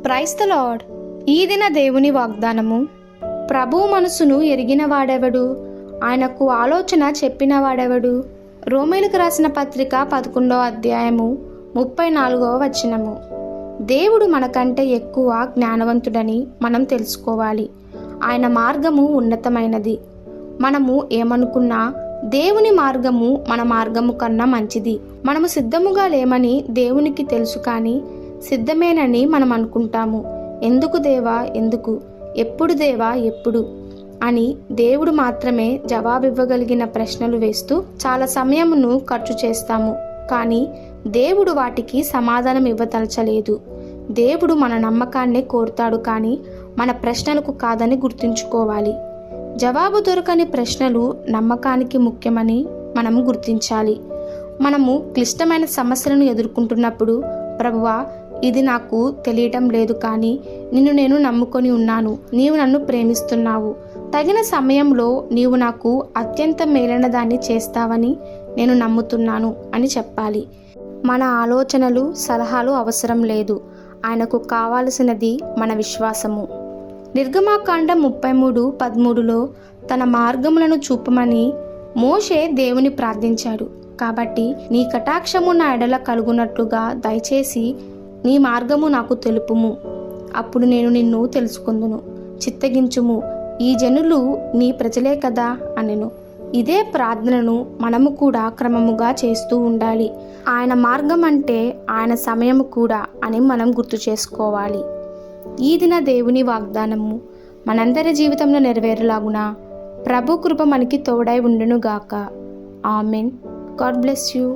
Praise the lord. ఈ దిన దేవుని వాగ్దానము. ప్రభువు మనసును ఎరిగిన వాడెవడు? ఆయనకు ఆలోచన చెప్పిన వాడెవడు? రోమీయులకు రాసిన పత్రిక 11వ అధ్యాయము 34వ వచనము. దేవుడు మనకంటే ఎక్కువ జ్ఞానవంతుడని మనం తెలుసుకోవాలి. ఆయన మార్గము ఉన్నతమైనది. మనము ఏమనుకున్నా దేవుని మార్గము మన మార్గము కన్నా మంచిది. మనము సిద్ధముగా లేమని దేవునికి తెలుసు, కానీ సిద్ధమేనని మనం అనుకుంటాము. ఎందుకు దేవా, ఎందుకు? ఎప్పుడు దేవా, ఎప్పుడు అని దేవుడు మాత్రమే జవాబివ్వగలిగిన ప్రశ్నలు వేస్తూ చాలా సమయమును ఖర్చు చేస్తాము. కానీ దేవుడు వాటికి సమాధానం ఇవ్వదలచలేదు. దేవుడు మన నమ్మకాన్నే కోరుతాడు, కానీ మన ప్రశ్నలకు కాదని గుర్తుంచుకోవాలి. జవాబు దొరకని ప్రశ్నలు నమ్మకానికి ముఖ్యమని మనము గుర్తించాలి. మనము క్లిష్టమైన సమస్యలను ఎదుర్కొంటున్నప్పుడు, ప్రభువా, ఇది నాకు తెలియటం లేదు, కానీ నిన్ను నేను నమ్ముకొని ఉన్నాను. నీవు నన్ను ప్రేమిస్తున్నావు. తగిన సమయంలో నీవు నాకు అత్యంత మేలైన దాన్ని చేస్తావని నేను నమ్ముతున్నాను అని చెప్పాలి. మన ఆలోచనలు, సలహాలు అవసరం లేదు. ఆయనకు కావాల్సినది మన విశ్వాసము. నిర్గమాకాండం 33:13లో తన మార్గములను చూపమని మోషే దేవుని ప్రార్థించాడు. కాబట్టి నీ కటాక్షము నా ఎడల కలుగునట్లుగా దయచేసి నీ మార్గము నాకు తెలుపుము. అప్పుడు నేను నిన్ను తెలుసుకొందును. చిత్తగించుము, ఈ జనులు నీ ప్రజలే కదా అనెను. ఇదే ప్రార్థనను మనము కూడా క్రమముగా చేస్తూ ఉండాలి. ఆయన మార్గం అంటే ఆయన సమయము కూడా అని మనం గుర్తు చేసుకోవాలి. ఈ దిన దేవుని వాగ్దానము మనందరి జీవితంలో నెరవేరులాగున ప్రభు కృప మనకి తోడై ఉండునుగాక. ఆమెన్. God bless you.